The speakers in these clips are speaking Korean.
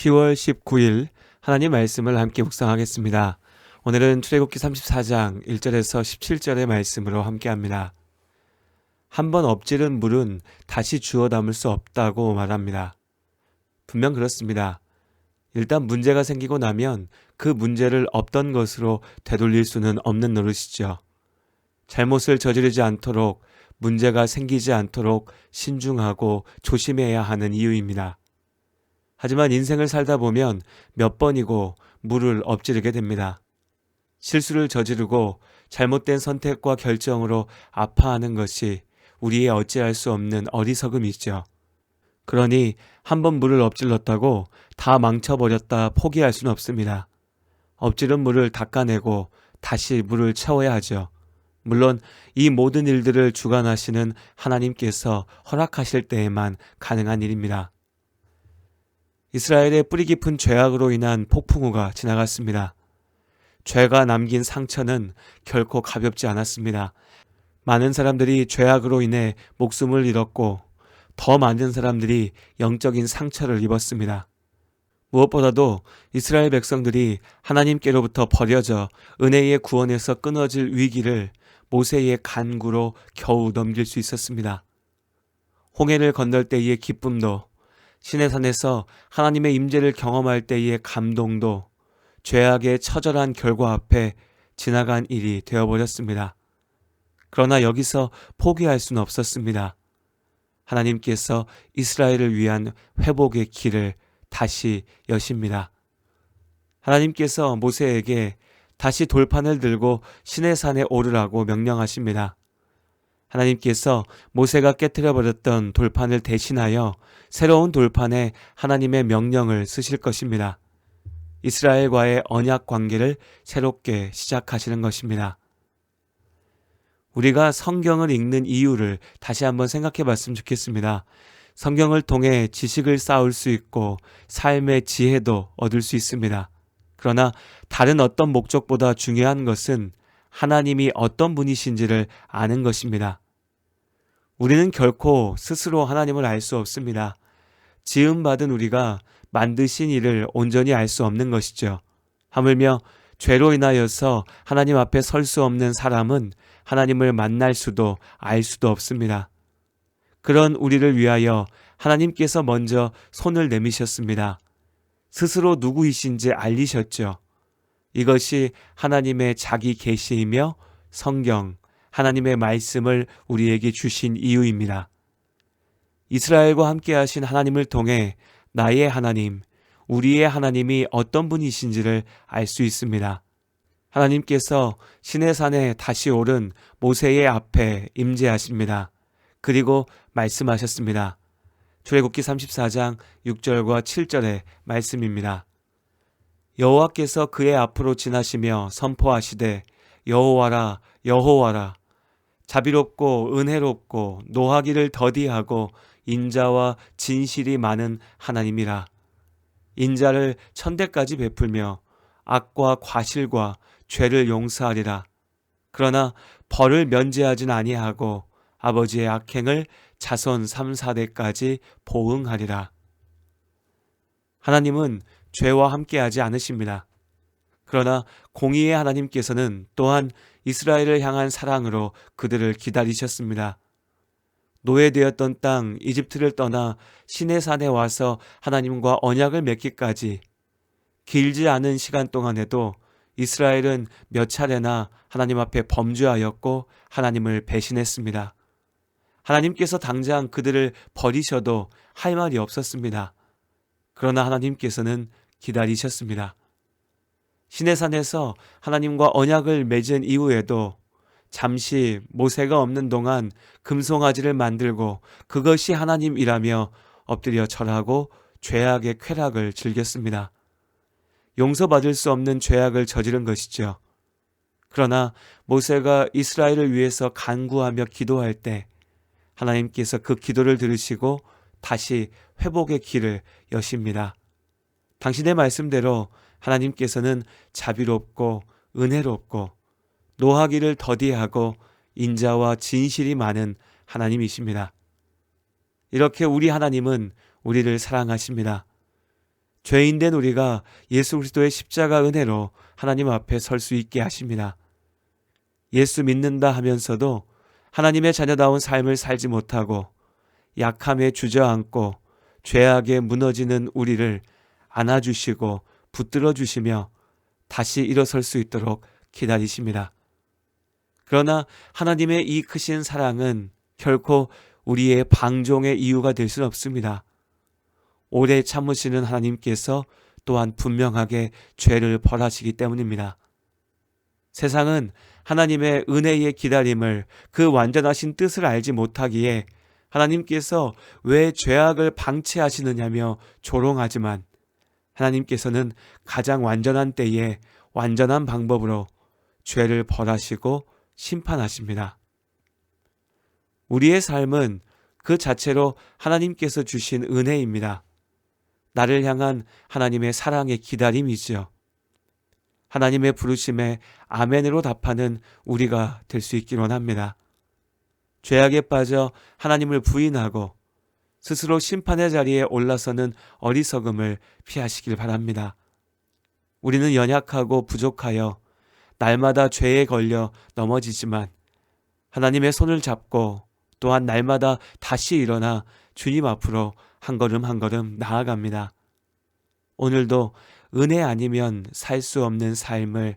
10월 19일 하나님 말씀을 함께 묵상하겠습니다. 오늘은 출애굽기 34장 1절에서 17절의 말씀으로 함께합니다. 한 번 엎지른 물은 다시 주워 담을 수 없다고 말합니다. 분명 그렇습니다. 일단 문제가 생기고 나면 그 문제를 없던 것으로 되돌릴 수는 없는 노릇이죠. 잘못을 저지르지 않도록, 문제가 생기지 않도록 신중하고 조심해야 하는 이유입니다. 하지만 인생을 살다 보면 몇 번이고 물을 엎지르게 됩니다. 실수를 저지르고 잘못된 선택과 결정으로 아파하는 것이 우리의 어찌할 수 없는 어리석음이죠. 그러니 한 번 물을 엎질렀다고 다 망쳐버렸다 포기할 수는 없습니다. 엎지른 물을 닦아내고 다시 물을 채워야 하죠. 물론 이 모든 일들을 주관하시는 하나님께서 허락하실 때에만 가능한 일입니다. 이스라엘의 뿌리 깊은 죄악으로 인한 폭풍우가 지나갔습니다. 죄가 남긴 상처는 결코 가볍지 않았습니다. 많은 사람들이 죄악으로 인해 목숨을 잃었고 더 많은 사람들이 영적인 상처를 입었습니다. 무엇보다도 이스라엘 백성들이 하나님께로부터 버려져 은혜의 구원에서 끊어질 위기를 모세의 간구로 겨우 넘길 수 있었습니다. 홍해를 건널 때의 기쁨도, 시내산에서 하나님의 임재를 경험할 때의 감동도 죄악의 처절한 결과 앞에 지나간 일이 되어버렸습니다. 그러나 여기서 포기할 수는 없었습니다. 하나님께서 이스라엘을 위한 회복의 길을 다시 여십니다. 하나님께서 모세에게 다시 돌판을 들고 시내산에 오르라고 명령하십니다. 하나님께서 모세가 깨트려버렸던 돌판을 대신하여 새로운 돌판에 하나님의 명령을 쓰실 것입니다. 이스라엘과의 언약 관계를 새롭게 시작하시는 것입니다. 우리가 성경을 읽는 이유를 다시 한번 생각해 봤으면 좋겠습니다. 성경을 통해 지식을 쌓을 수 있고 삶의 지혜도 얻을 수 있습니다. 그러나 다른 어떤 목적보다 중요한 것은 하나님이 어떤 분이신지를 아는 것입니다. 우리는 결코 스스로 하나님을 알 수 없습니다. 지음받은 우리가 만드신 이를 온전히 알 수 없는 것이죠. 하물며 죄로 인하여서 하나님 앞에 설 수 없는 사람은 하나님을 만날 수도 알 수도 없습니다. 그런 우리를 위하여 하나님께서 먼저 손을 내미셨습니다. 스스로 누구이신지 알리셨죠. 이것이 하나님의 자기 계시이며 성경, 하나님의 말씀을 우리에게 주신 이유입니다. 이스라엘과 함께 하신 하나님을 통해 나의 하나님, 우리의 하나님이 어떤 분이신지를 알 수 있습니다. 하나님께서 시내산에 다시 오른 모세의 앞에 임재하십니다. 그리고 말씀하셨습니다. 출애굽기 34장 6절과 7절의 말씀입니다. 여호와께서 그의 앞으로 지나시며 선포하시되 여호와라 여호와라 자비롭고 은혜롭고 노하기를 더디하고 인자와 진실이 많은 하나님이라. 인자를 천대까지 베풀며 악과 과실과 죄를 용서하리라. 그러나 벌을 면제하진 아니하고 아버지의 악행을 자손 3, 4대까지 보응하리라. 하나님은 죄와 함께하지 않으십니다. 그러나 공의의 하나님께서는 또한 이스라엘을 향한 사랑으로 그들을 기다리셨습니다. 노예되었던 땅 이집트를 떠나 시내산에 와서 하나님과 언약을 맺기까지 길지 않은 시간 동안에도 이스라엘은 몇 차례나 하나님 앞에 범죄하였고 하나님을 배신했습니다. 하나님께서 당장 그들을 버리셔도 할 말이 없었습니다. 그러나 하나님께서는 기다리셨습니다. 시내산에서 하나님과 언약을 맺은 이후에도 잠시 모세가 없는 동안 금송아지를 만들고 그것이 하나님이라며 엎드려 절하고 죄악의 쾌락을 즐겼습니다. 용서받을 수 없는 죄악을 저지른 것이죠. 그러나 모세가 이스라엘을 위해서 간구하며 기도할 때 하나님께서 그 기도를 들으시고 다시 회복의 길을 여십니다. 당신의 말씀대로 하나님께서는 자비롭고 은혜롭고 노하기를 더디하고 인자와 진실이 많은 하나님이십니다. 이렇게 우리 하나님은 우리를 사랑하십니다. 죄인된 우리가 예수 그리스도의 십자가 은혜로 하나님 앞에 설 수 있게 하십니다. 예수 믿는다 하면서도 하나님의 자녀다운 삶을 살지 못하고 약함에 주저앉고 죄악에 무너지는 우리를 안아주시고 붙들어 주시며 다시 일어설 수 있도록 기다리십니다. 그러나 하나님의 이 크신 사랑은 결코 우리의 방종의 이유가 될 수는 없습니다. 오래 참으시는 하나님께서 또한 분명하게 죄를 벌하시기 때문입니다. 세상은 하나님의 은혜의 기다림을 그 완전하신 뜻을 알지 못하기에 하나님께서 왜 죄악을 방치하시느냐며 조롱하지만 하나님께서는 가장 완전한 때에 완전한 방법으로 죄를 벌하시고 심판하십니다. 우리의 삶은 그 자체로 하나님께서 주신 은혜입니다. 나를 향한 하나님의 사랑의 기다림이지요. 하나님의 부르심에 아멘으로 답하는 우리가 될 수 있기를 원합니다. 죄악에 빠져 하나님을 부인하고 스스로 심판의 자리에 올라서는 어리석음을 피하시길 바랍니다. 우리는 연약하고 부족하여 날마다 죄에 걸려 넘어지지만 하나님의 손을 잡고 또한 날마다 다시 일어나 주님 앞으로 한 걸음 한 걸음 나아갑니다. 오늘도 은혜 아니면 살 수 없는 삶을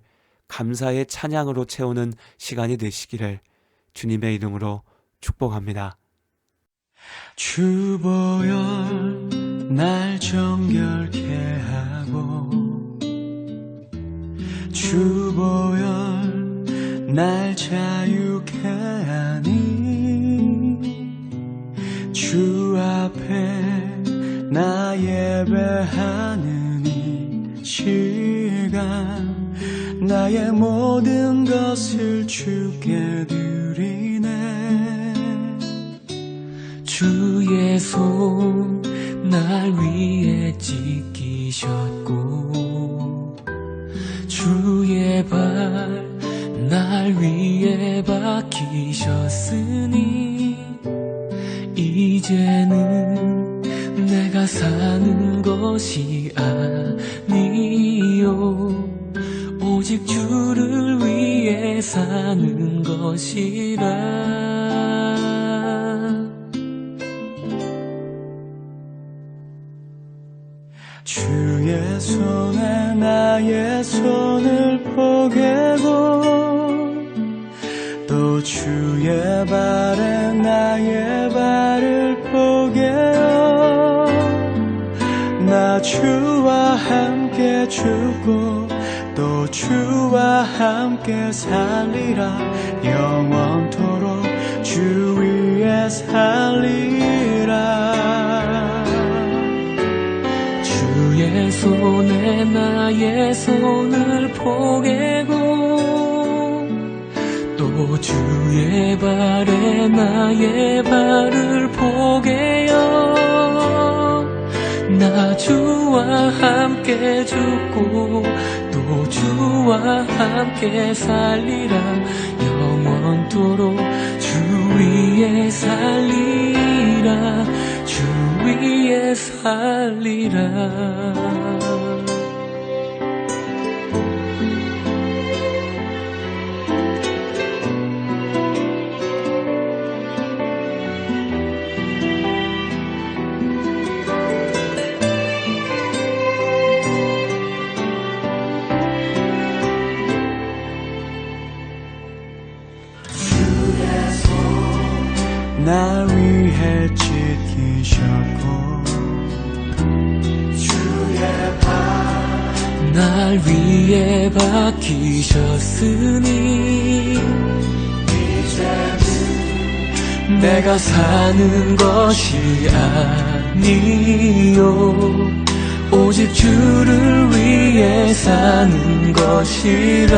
감사의 찬양으로 채우는 시간이 되시기를 주님의 이름으로 축복합니다. 주보혈 날 정결케 하고 주보혈 날 자유케 하니 주 앞에 나 예배하는 이 시간 나의 모든 것을 주께 드리네. 주의 손 날 위에 지키셨고 주의 발 날 위에 박히셨으니 이제는 내가 사는 것이 아니요 오직 주를 위해 사는 것이라. 주의 손에 나의 손을 포개고 또 주의 발에 나의 발을 포개어 나 주와 함께 죽고 또 주와 함께 살리라. 영원토록 주 위에 살리라. 주의 손에 나의 손을 포개고 또 주의 발에 나의 발을 포개어 나 주와 함께 죽고 또 주와 함께 살리라. 영원토록 주 위에 살리라. 주 위에 살리라. 날 위해 지키셨고 주의 발 날 위에 박히셨으니 이제는 내가 사는 것이 아니요 오직 주를 위해 사는 것이라.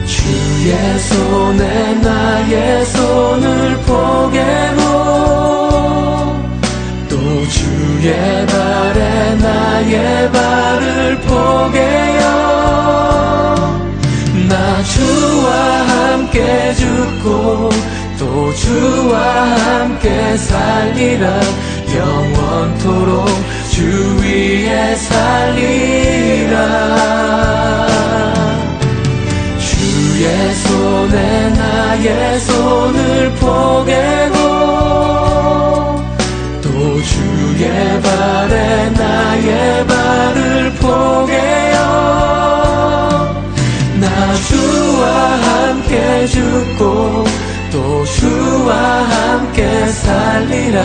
주의 손에 나의 손을 포개고 또 주의 발에 나의 발을 포개어 나 주와 함께 죽고 또 또 주와 함께 살리라 영원토록 주 위에 살리라 주의 손에 나의 손을 포개고 또 주의 발에 나의 발을 포개어 나 주와 함께 죽고 또 주와 함께 살리라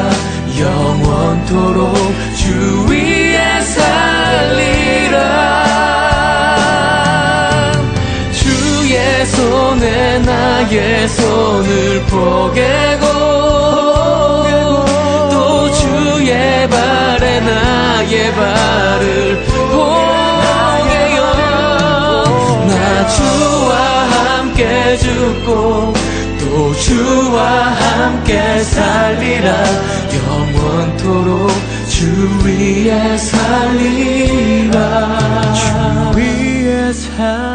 영원토록 주 위에 살리라 주의 손에 나의 손을 포개고 또 주의 발에 나의 발을 포개요 나 주와 함께 죽고 또 주와 함께 살리라 영원토록 주 위에 살리라 주 위에 살리라